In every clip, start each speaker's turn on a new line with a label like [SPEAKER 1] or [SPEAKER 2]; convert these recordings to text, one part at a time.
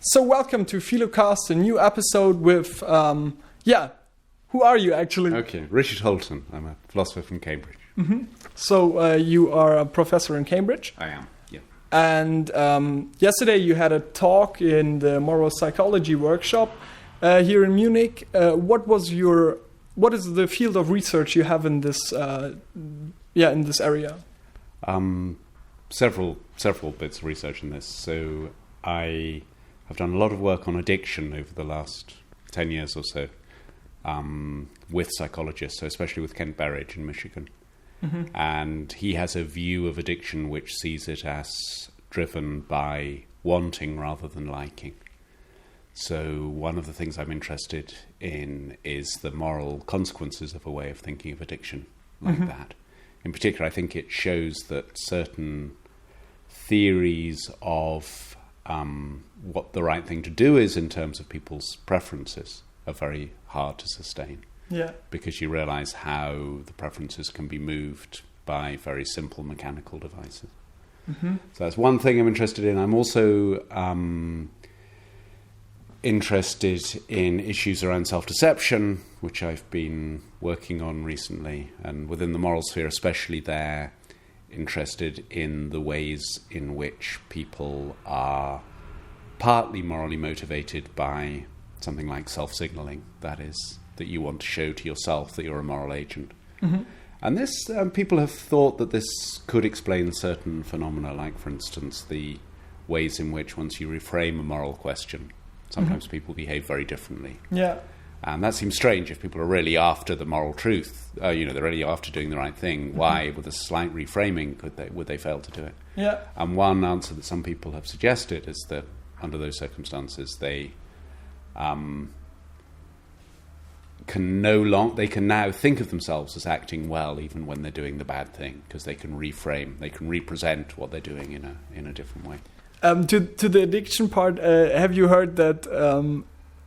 [SPEAKER 1] So welcome to Philocast, a new episode with, who are you actually?
[SPEAKER 2] Okay, Richard Holton. I'm a philosopher from Cambridge.
[SPEAKER 1] Mm-hmm. So you are a professor in Cambridge?
[SPEAKER 2] I am, yeah.
[SPEAKER 1] And yesterday you had a talk in the moral psychology workshop here in Munich. What is the field of research you have in this in this area?
[SPEAKER 2] Several bits of research in this. So I have done a lot of work on addiction over the last 10 years or so with psychologists, so especially with Kent Berridge in Michigan. Mm-hmm. And he has a view of addiction which sees it as driven by wanting rather than liking. So one of the things I'm interested in is the moral consequences of a way of thinking of addiction like mm-hmm. that. In particular, I think it shows that certain theories of what the right thing to do is in terms of people's preferences are very hard to sustain.
[SPEAKER 1] Yeah. Because
[SPEAKER 2] you realize how the preferences can be moved by very simple mechanical devices. Mm-hmm. So that's one thing I'm interested in. I'm also interested in issues around self-deception, which I've been working on recently, and within the moral sphere especially there, interested in the ways in which people are partly morally motivated by something like self-signaling, that is, that you want to show to yourself that you're a moral agent. Mm-hmm. And this, people have thought that this could explain certain phenomena, like, for instance, the ways in which once you reframe a moral question, sometimes mm-hmm. people behave very differently.
[SPEAKER 1] Yeah.
[SPEAKER 2] And that seems strange if people are really after the moral truth. They're really after doing the right thing. Mm-hmm. Why, with a slight reframing, would they fail to do it?
[SPEAKER 1] Yeah.
[SPEAKER 2] And one answer that some people have suggested is that under those circumstances, they can now think of themselves as acting well, even when they're doing the bad thing, because they can reframe, they can represent what they're doing in a different way.
[SPEAKER 1] To the addiction part, have you heard that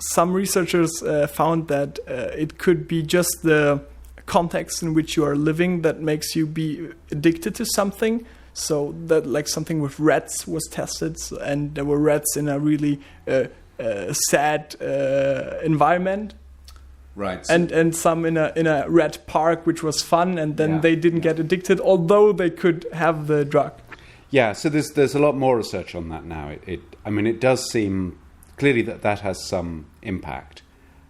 [SPEAKER 1] some researchers found that it could be just the context in which you are living that makes you be addicted to something? So that, like, something with rats was tested, and there were rats in a really sad environment.
[SPEAKER 2] Right.
[SPEAKER 1] And some in a rat park, which was fun, and then they didn't get addicted, although they could have the drug.
[SPEAKER 2] Yeah, so there's a lot more research on that now. It does seem clearly that has some impact,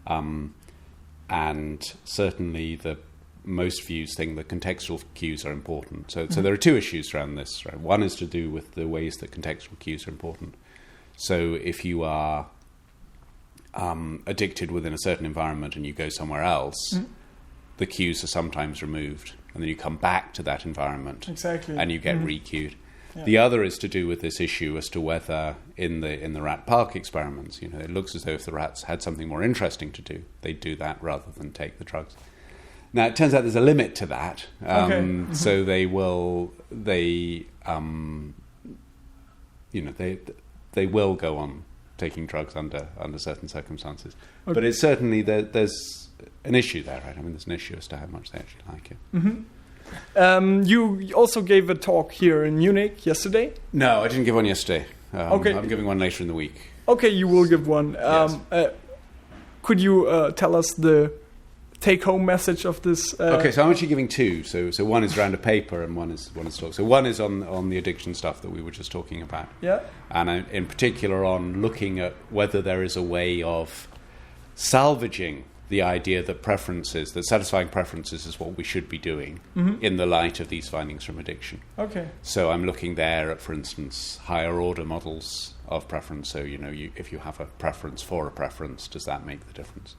[SPEAKER 2] and certainly the most views think that contextual cues are important. So there are two issues around this. Right? One is to do with the ways that contextual cues are important. So if you are addicted within a certain environment and you go somewhere else, the cues are sometimes removed, and then you come back to that environment,
[SPEAKER 1] exactly,
[SPEAKER 2] and you get re-cued. Yeah. The other is to do with this issue as to whether in the rat park experiments, it looks as though if the rats had something more interesting to do, they'd do that rather than take the drugs. Now it turns out there's a limit to that, so they will go on taking drugs under certain circumstances. Okay. But it's certainly there's an issue there, right? There's an issue as to how much they actually like it.
[SPEAKER 1] Mm-hmm. You also gave a talk here in Munich yesterday?
[SPEAKER 2] No, I didn't give one yesterday.
[SPEAKER 1] Okay.
[SPEAKER 2] I'm giving one later in the week.
[SPEAKER 1] Okay, you will give one.
[SPEAKER 2] Yes.
[SPEAKER 1] Could you tell us the take-home message of this?
[SPEAKER 2] Okay, so I'm actually giving two. So one is around a paper and one is talk. So one is on the addiction stuff that we were just talking about.
[SPEAKER 1] Yeah.
[SPEAKER 2] And in particular on looking at whether there is a way of salvaging the idea that satisfying preferences is what we should be doing in the light of these findings from addiction.
[SPEAKER 1] Okay.
[SPEAKER 2] So I'm looking there at, for instance, higher order models of preference. So, if you have a preference for a preference, does that make the difference?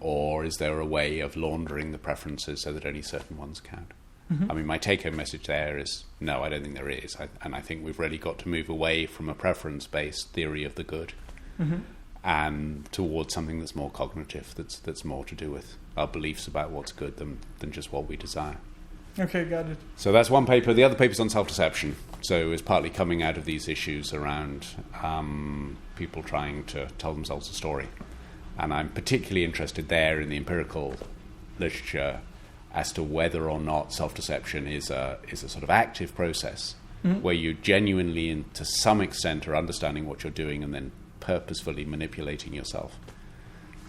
[SPEAKER 2] Or is there a way of laundering the preferences so that only certain ones count? Mm-hmm. My take-home message there is, no, I don't think there is. And I think we've really got to move away from a preference-based theory of the good and towards something that's more cognitive, that's more to do with our beliefs about what's good than just what we desire.
[SPEAKER 1] Okay, got it.
[SPEAKER 2] So that's one paper. The other paper's on self-deception. So it's partly coming out of these issues around people trying to tell themselves a story. And I'm particularly interested there in the empirical literature as to whether or not self-deception is a sort of active process where you genuinely, and to some extent, are understanding what you're doing and then purposefully manipulating yourself.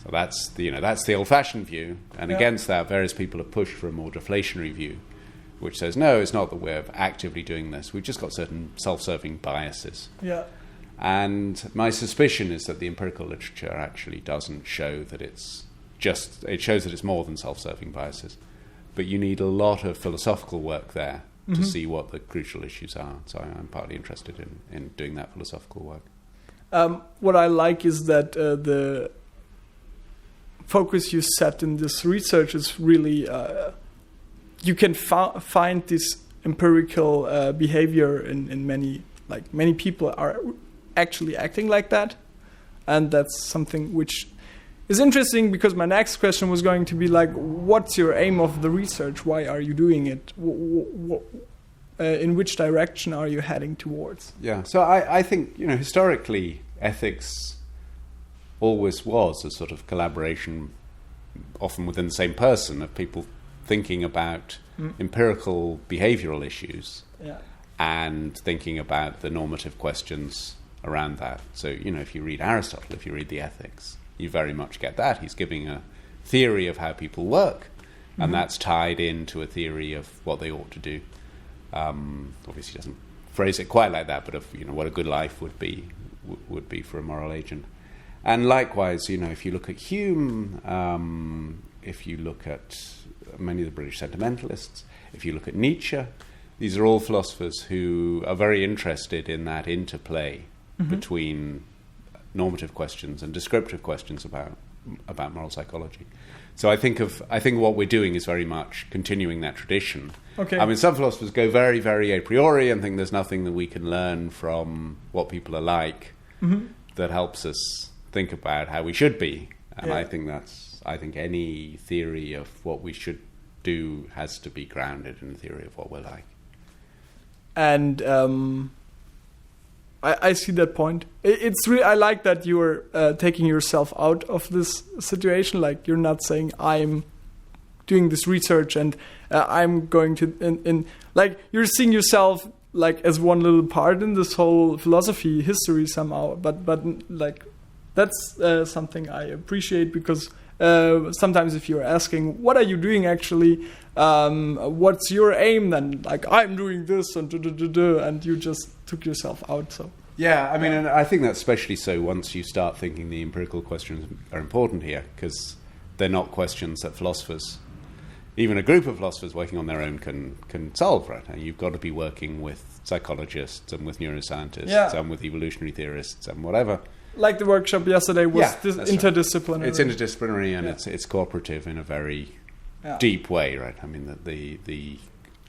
[SPEAKER 2] So that's the old-fashioned view, and against that, various people have pushed for a more deflationary view, which says, no, it's not that we're actively doing this. We've just got certain self-serving biases.
[SPEAKER 1] Yeah.
[SPEAKER 2] And my suspicion is that the empirical literature actually doesn't show that it shows that it's more than self-serving biases. But you need a lot of philosophical work there to see what the crucial issues are. So I'm partly interested in doing that philosophical work.
[SPEAKER 1] What I like is that the focus you set in this research is really, you can find this empirical behavior in many people are actually acting like that. And that's something which is interesting, because my next question was going to be like, what's your aim of the research? Why are you doing it? In which direction are you heading towards?
[SPEAKER 2] Yeah, so I think, historically, ethics always was a sort of collaboration, often within the same person, of people thinking about empirical behavioral issues and thinking about the normative questions around that. So, if you read Aristotle, if you read the Ethics, you very much get that. He's giving a theory of how people work, and that's tied into a theory of what they ought to do. Obviously, he doesn't phrase it quite like that, but of what a good life would be for a moral agent. And likewise, if you look at Hume, if you look at many of the British sentimentalists, if you look at Nietzsche, these are all philosophers who are very interested in that interplay between normative questions and descriptive questions about moral psychology. So I think what we're doing is very much continuing that tradition.
[SPEAKER 1] Okay.
[SPEAKER 2] I mean, some philosophers go very, very a priori and think there's nothing that we can learn from what people are like that helps us think about how we should be. And I think any theory of what we should do has to be grounded in the theory of what we're like.
[SPEAKER 1] And I see that point. It's really, I like that you're taking yourself out of this situation. Like, you're not saying I'm doing this research and I'm going to like, you're seeing yourself like as one little part in this whole philosophy history somehow. But like, that's something I appreciate, because sometimes if you're asking, what are you doing actually? What's your aim? Then like, I'm doing this and you just took yourself out. So
[SPEAKER 2] yeah, I mean, and I think that's especially so once you start thinking the empirical questions are important here, because they're not questions that philosophers, even a group of philosophers working on their own, can solve, right? And you've got to be working with psychologists and with neuroscientists and with evolutionary theorists and whatever.
[SPEAKER 1] Like the workshop yesterday was interdisciplinary.
[SPEAKER 2] Right. It's interdisciplinary and it's cooperative in a very deep way, right? I mean,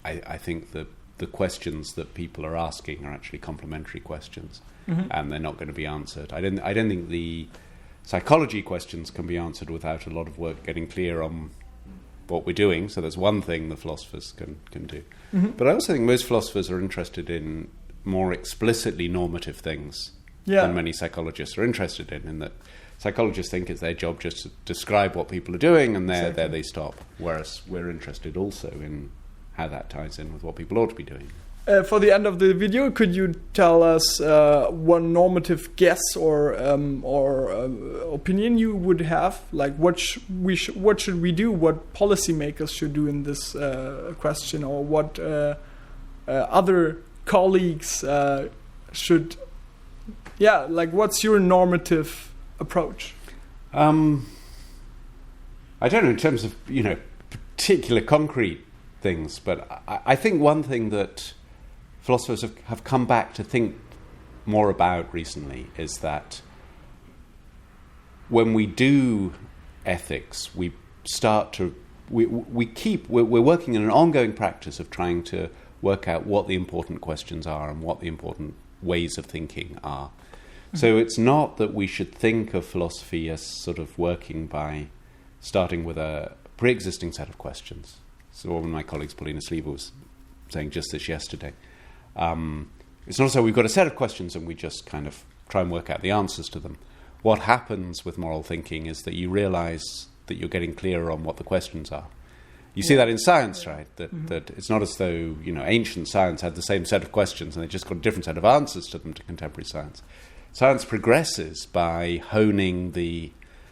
[SPEAKER 2] I think the questions that people are asking are actually complementary questions, and they're not going to be answered. I don't think the psychology questions can be answered without a lot of work getting clear on what we're doing. So there's one thing the philosophers can do. But I also think most philosophers are interested in more explicitly normative things than many psychologists are interested in that psychologists think it's their job just to describe what people are doing, and there they stop. Whereas we're interested also in how that ties in with what people ought to be doing.
[SPEAKER 1] For the end of the video, could you tell us one normative guess or opinion you would have? Like, what should we do? What policymakers should do in this question, or what other colleagues should? Yeah, like, what's your normative approach?
[SPEAKER 2] I don't know in terms of particular concrete things, but I think one thing that philosophers have come back to think more about recently is that when we do ethics, we're working in an ongoing practice of trying to work out what the important questions are and what the important ways of thinking are. So it's not that we should think of philosophy as sort of working by starting with a pre-existing set of questions. So one of my colleagues, Paulina Sliva, was saying just this yesterday. It's not so we've got a set of questions and we just kind of try and work out the answers to them. What happens with moral thinking is that you realize that you're getting clearer on what the questions are. You see that in science, right? That it's not as though ancient science had the same set of questions and they just got a different set of answers to them to contemporary science. Science progresses by honing the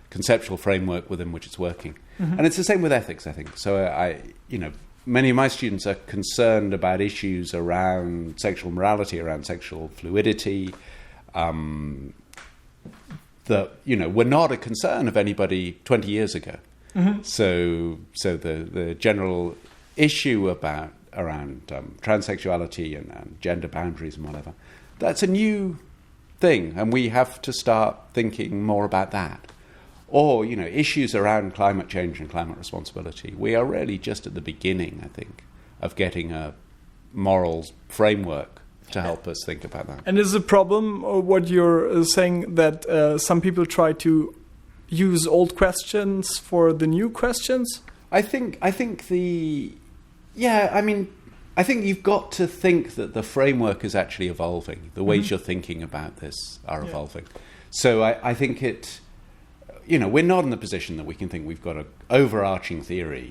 [SPEAKER 2] conceptual framework within which it's working. And it's the same with ethics, I think. So many of my students are concerned about issues around sexual morality, around sexual fluidity, that were not a concern of anybody 20 years ago. So the general issue around transsexuality and gender boundaries and whatever, that's a new thing, and we have to start thinking more about that. Or issues around climate change and climate responsibility. We are really just at the beginning, I think, of getting a morals framework to help us think about that.
[SPEAKER 1] And is the problem what you're saying, that some people try to use old questions for the new questions?
[SPEAKER 2] I think you've got to think that the framework is actually evolving. The ways you're thinking about this are evolving. So I think we're not in the position that we can think we've got an overarching theory,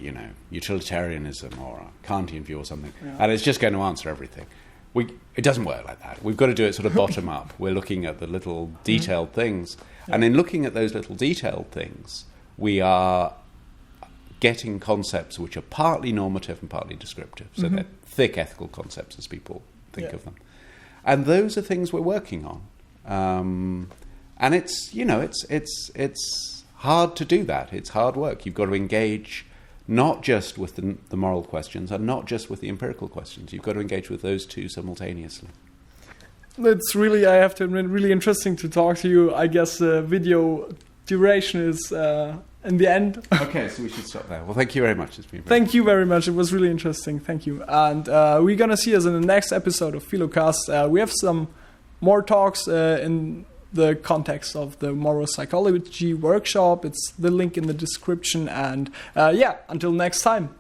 [SPEAKER 2] utilitarianism or a Kantian view or something, and it's just going to answer everything. It doesn't work like that. We've got to do it sort of bottom up. We're looking at the little detailed things. And in looking at those little detailed things, we are getting concepts which are partly normative and partly descriptive. So they're thick ethical concepts as people think of them. And those are things we're working on. And it's hard to do that. It's hard work. You've got to engage not just with the moral questions and not just with the empirical questions. You've got to engage with those two simultaneously.
[SPEAKER 1] It's really, I have to admit, really interesting to talk to you. I guess video duration is in the end.
[SPEAKER 2] Okay, so we should stop there. Well, thank you very much. It's been
[SPEAKER 1] Thank you very much. It was really interesting. Thank you. And we're going to see us in the next episode of Philocast. We have some more talks in the context of the moral psychology workshop. It's the link in the description. And until next time.